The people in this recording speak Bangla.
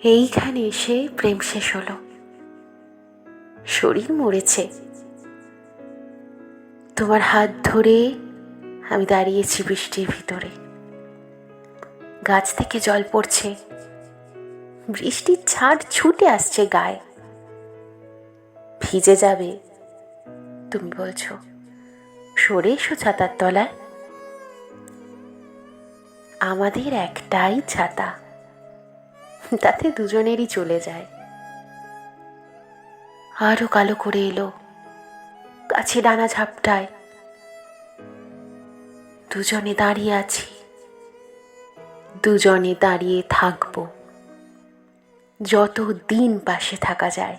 এইখানে এসে প্রেম শেষ হলো, শরীর মরেছে। তোমার হাত ধরে আমি দাঁড়িয়েছি বৃষ্টির ভিতরে, গাছ থেকে জল পড়ছে, বৃষ্টির ছাড় ছুটে আসছে গায়ে। ভিজে যাবে তুমি বলছো, সরে এসো ছাতার তলায়। আমাদের একটাই ছাতা, তাতে দুজনেরই চলে যায়। আরো কালো করে এলো, গাছে ডানা ঝাপটায়। দুজনে দাঁড়িয়ে আছি, দুজনে দাঁড়িয়ে থাকবো, যত দিন পাশে থাকা যায়।